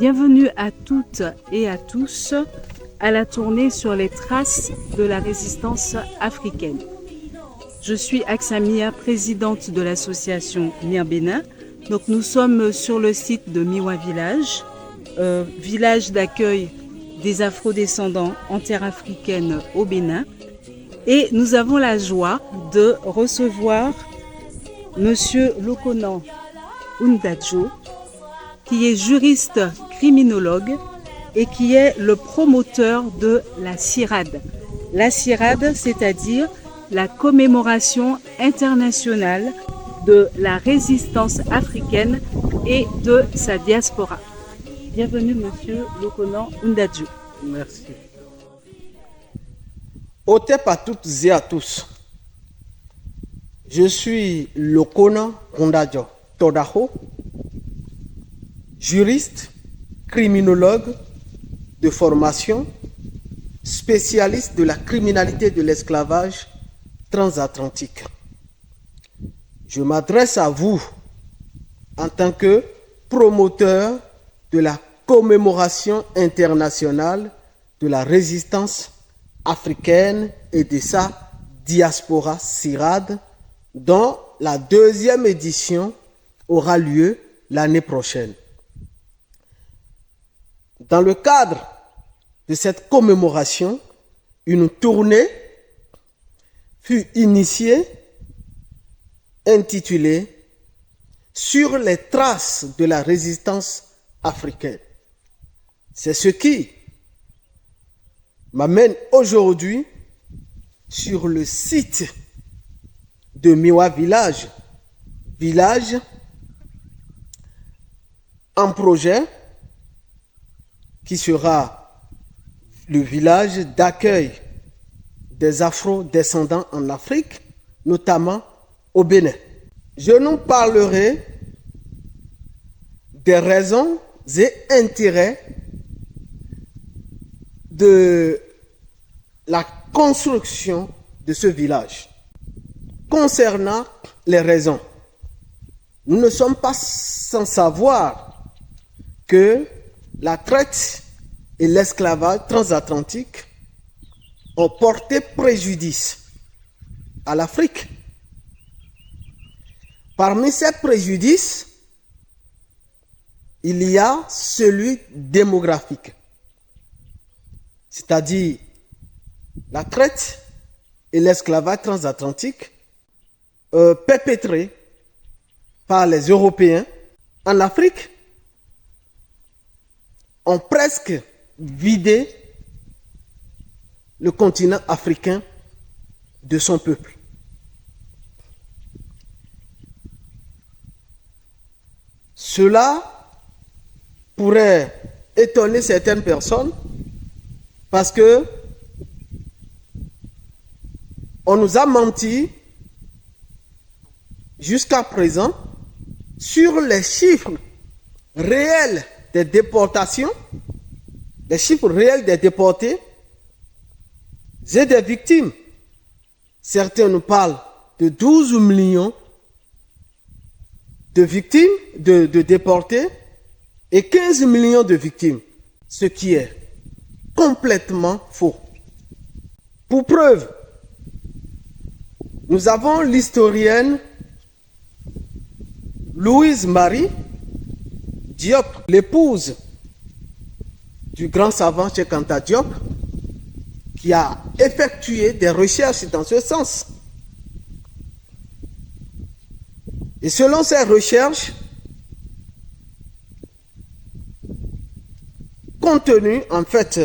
Bienvenue à toutes et à tous à la tournée sur les traces de la résistance africaine. Je suis Aksamia, présidente de l'association Mir Bénin. Donc nous sommes sur le site de Miwa Village, village d'accueil des afrodescendants en terre africaine au Bénin. Et nous avons la joie de recevoir Monsieur Lokonan Ndadjo, qui est juriste criminologue et qui est le promoteur de la CIRAD. La CIRAD, c'est-à-dire la commémoration internationale de la résistance africaine et de sa diaspora. Bienvenue, Monsieur Lokonan Ndadjo. Merci. Otep à toutes et à tous. Je suis Lokonan Ndadjo Todaho, juriste, criminologue de formation, spécialiste de la criminalité de l'esclavage transatlantique. Je m'adresse à vous en tant que promoteur de la commémoration internationale de la résistance africaine et de sa diaspora CIRAD, dont la 2e édition aura lieu l'année prochaine. Dans le cadre de cette commémoration, une tournée fut initiée intitulée « Sur les traces de la résistance africaine ». C'est ce qui m'amène aujourd'hui sur le site de Miwa Village, village en projet qui sera le village d'accueil des afro-descendants en Afrique, notamment au Bénin. Je nous parlerai des raisons et intérêts de la construction de ce village. Concernant les raisons, nous ne sommes pas sans savoir que la traite et l'esclavage transatlantique ont porté préjudice à l'Afrique. Parmi ces préjudices, il y a celui démographique, c'est-à-dire la traite et l'esclavage transatlantique perpétrés par les Européens en Afrique ont presque vidé le continent africain de son peuple. Cela pourrait étonner certaines personnes parce que on nous a menti jusqu'à présent sur les chiffres réels des déportations, les chiffres réels des déportés et des victimes. Certains nous parlent de 12 millions de victimes, de déportés, et 15 millions de victimes, ce qui est complètement faux. Pour preuve, nous avons l'historienne Louise Marie Diop, l'épouse du grand savant Cheikh Anta Diop, qui a effectué des recherches dans ce sens. Et selon ces recherches, contenues en fait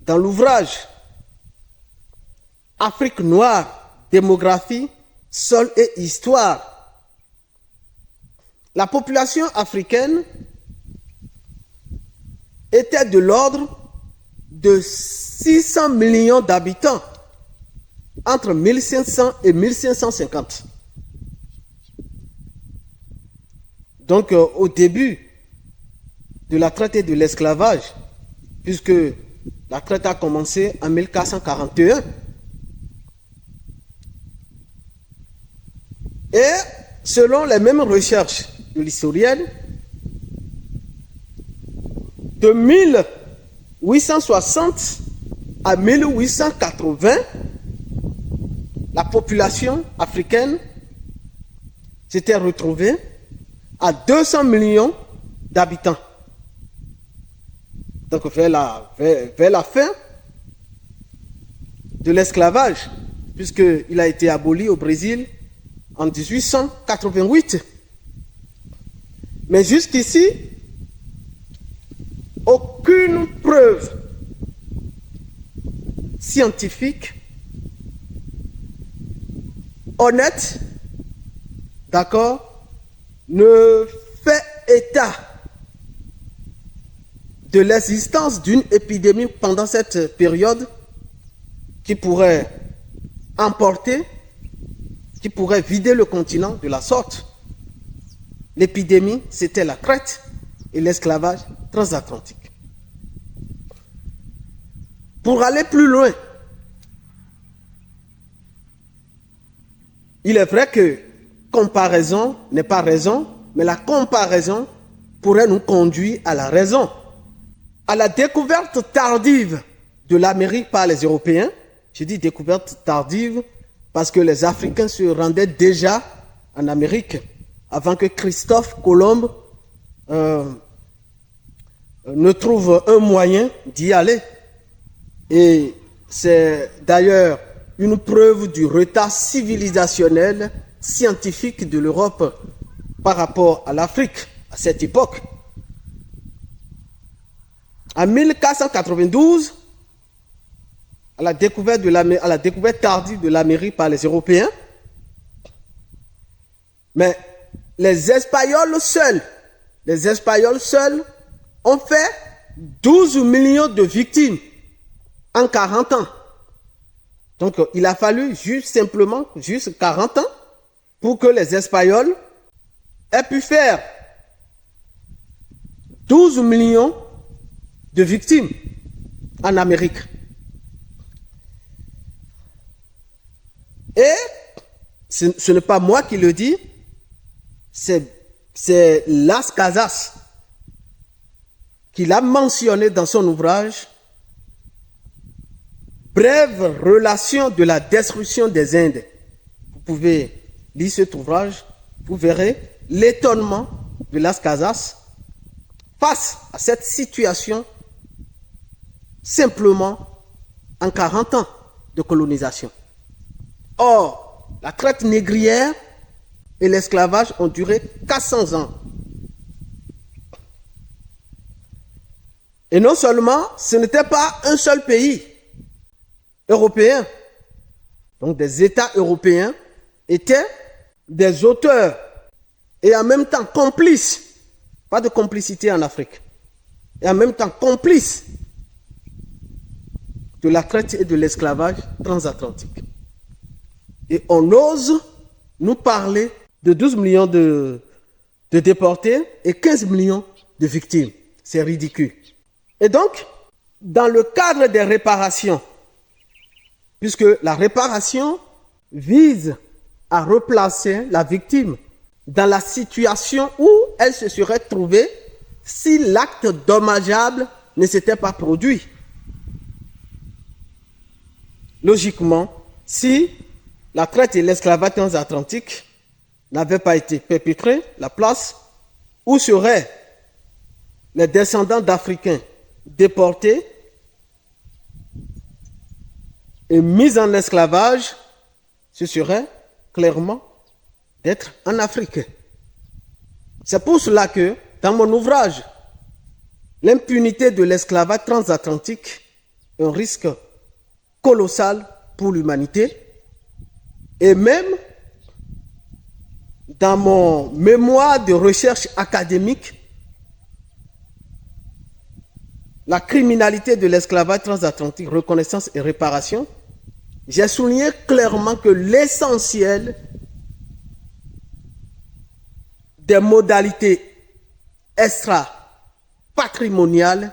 dans l'ouvrage Afrique noire, démographie, sol et histoire, la population africaine était de l'ordre de 600 millions d'habitants entre 1500 et 1550. Donc au début de la traite et de l'esclavage, puisque la traite a commencé en 1441. Et selon les mêmes recherches de l'historienne, de 1860 à 1880, la population africaine s'était retrouvée à 200 millions d'habitants. Donc vers la fin de l'esclavage, puisqu'il a été aboli au Brésil en 1888. Mais jusqu'ici, aucune preuve scientifique honnête, d'accord, ne fait état de l'existence d'une épidémie pendant cette période qui pourrait emporter, qui pourrait vider le continent de la sorte. L'épidémie, c'était la traite et l'esclavage transatlantique. Pour aller plus loin, il est vrai que comparaison n'est pas raison, mais la comparaison pourrait nous conduire à la raison. À la découverte tardive de l'Amérique par les Européens, je dis découverte tardive parce que les Africains se rendaient déjà en Amérique avant que Christophe Colomb ne trouve un moyen d'y aller. Et c'est d'ailleurs une preuve du retard civilisationnel, scientifique de l'Europe par rapport à l'Afrique à cette époque. En 1492, à la découverte tardive de l'Amérique par les Européens, mais les Espagnols seuls ont fait 12 millions de victimes en 40 ans. Donc, il a fallu juste 40 ans pour que les Espagnols aient pu faire 12 millions de victimes en Amérique. Et ce n'est pas moi qui le dis, c'est Las Casas qui l'a mentionné dans son ouvrage Brève relation de la destruction des Indes. Vous pouvez lire cet ouvrage, vous verrez l'étonnement de Las Casas face à cette situation simplement en 40 ans de colonisation. Or, la traite négrière et l'esclavage ont duré 400 ans. Et non seulement, ce n'était pas un seul pays européen. Donc des États européens étaient des auteurs et en même temps complices. Pas de complicité en Afrique. Et en même temps complices de la traite et de l'esclavage transatlantique. Et on ose nous parler de 12 millions de déportés et 15 millions de victimes. C'est ridicule. Et donc, dans le cadre des réparations, puisque la réparation vise à replacer la victime dans la situation où elle se serait trouvée si l'acte dommageable ne s'était pas produit. Logiquement, si la traite et l'esclavage transatlantique n'avaient pas été perpétrés, la place où seraient les descendants d'Africains déportés et mis en esclavage, ce serait clairement d'être en Afrique. C'est pour cela que, dans mon ouvrage, l'impunité de l'esclavage transatlantique est un risque colossal pour l'humanité. Et même dans mon mémoire de recherche académique, la criminalité de l'esclavage transatlantique, reconnaissance et réparation, j'ai souligné clairement que l'essentiel des modalités extra-patrimoniales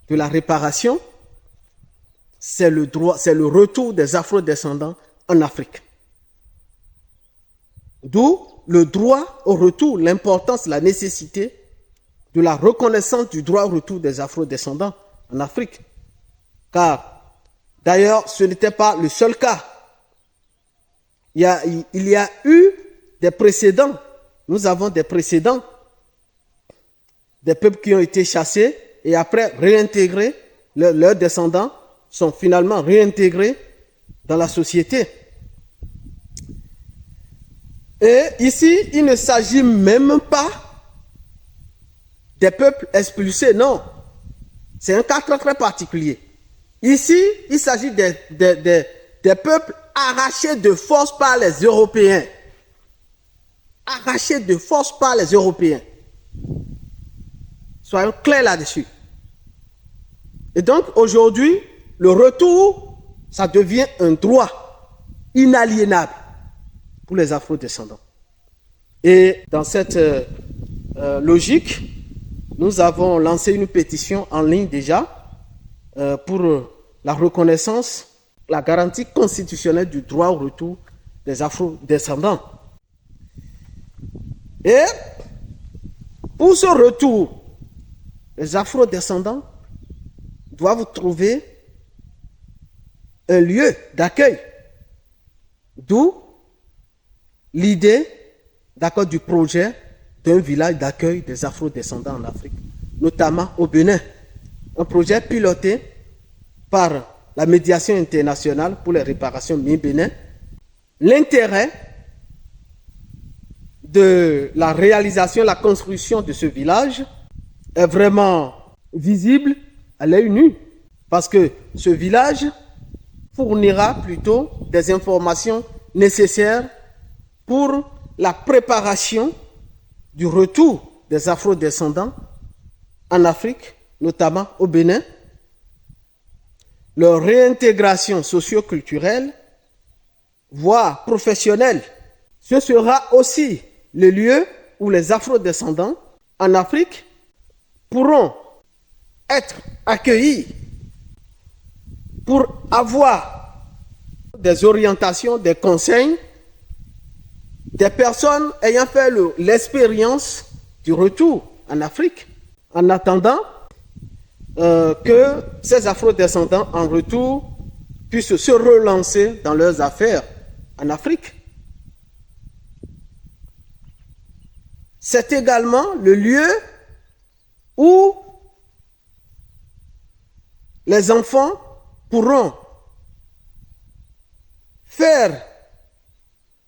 de la réparation, c'est le retour des afro-descendants en Afrique. D'où le droit au retour, l'importance, la nécessité de la reconnaissance du droit au retour des Afro-descendants en Afrique. Car, d'ailleurs, ce n'était pas le seul cas. Il y a eu des précédents. Nous avons des précédents. Des peuples qui ont été chassés et après réintégrés, leurs descendants sont finalement réintégrés dans la société. Et ici, il ne s'agit même pas des peuples expulsés, non. C'est un cas très très particulier. Ici, il s'agit des peuples arrachés de force par les Européens. Arrachés de force par les Européens. Soyons clairs là-dessus. Et donc, aujourd'hui, le retour, ça devient un droit inaliénable pour les Afro-descendants. Et dans cette logique, nous avons lancé une pétition en ligne déjà pour la reconnaissance, la garantie constitutionnelle du droit au retour des Afro-descendants. Et pour ce retour, les Afro-descendants doivent trouver un lieu d'accueil. D'où l'idée du projet d'un village d'accueil des Afro-descendants en Afrique, notamment au Bénin. Un projet piloté par la médiation internationale pour les réparations Mi-Bénin. L'intérêt de la réalisation, la construction de ce village est vraiment visible à l'œil nu, parce que ce village fournira plutôt des informations nécessaires pour la préparation du retour des Afro-descendants en Afrique, notamment au Bénin, leur réintégration socio-culturelle, voire professionnelle. Ce sera aussi le lieu où les Afro-descendants en Afrique pourront être accueillis pour avoir des orientations, des conseils, des personnes ayant fait l'expérience du retour en Afrique, en attendant que ces Afro-descendants en retour puissent se relancer dans leurs affaires en Afrique. C'est également le lieu où les enfants pourront faire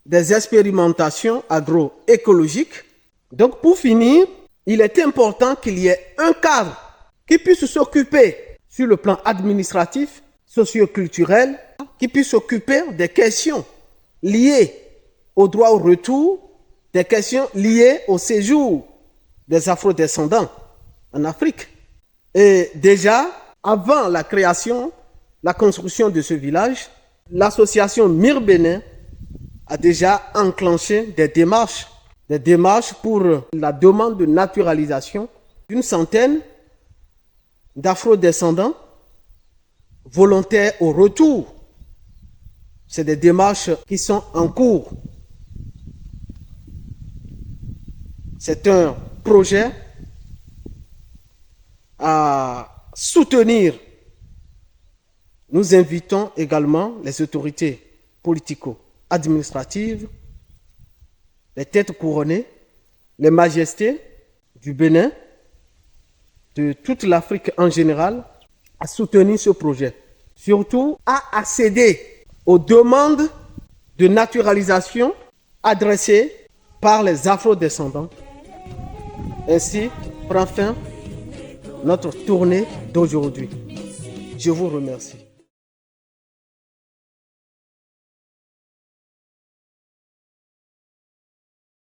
des expérimentations agroécologiques. Donc, pour finir, il est important qu'il y ait un cadre qui puisse s'occuper sur le plan administratif, socio-culturel, qui puisse s'occuper des questions liées au droit au retour, des questions liées au séjour des Afro-descendants en Afrique. Et déjà, avant la création, la construction de ce village, l'association Mir-Bénin a déjà enclenché des démarches pour la demande de naturalisation d'une centaine d'Afro-descendants volontaires au retour. C'est des démarches qui sont en cours. C'est un projet à soutenir. Nous invitons également les autorités politico-administratives, les têtes couronnées, les majestés du Bénin, de toute l'Afrique en général, à soutenir ce projet. Surtout à accéder aux demandes de naturalisation adressées par les Afro-descendants. Ainsi prend fin notre tournée d'aujourd'hui. Je vous remercie.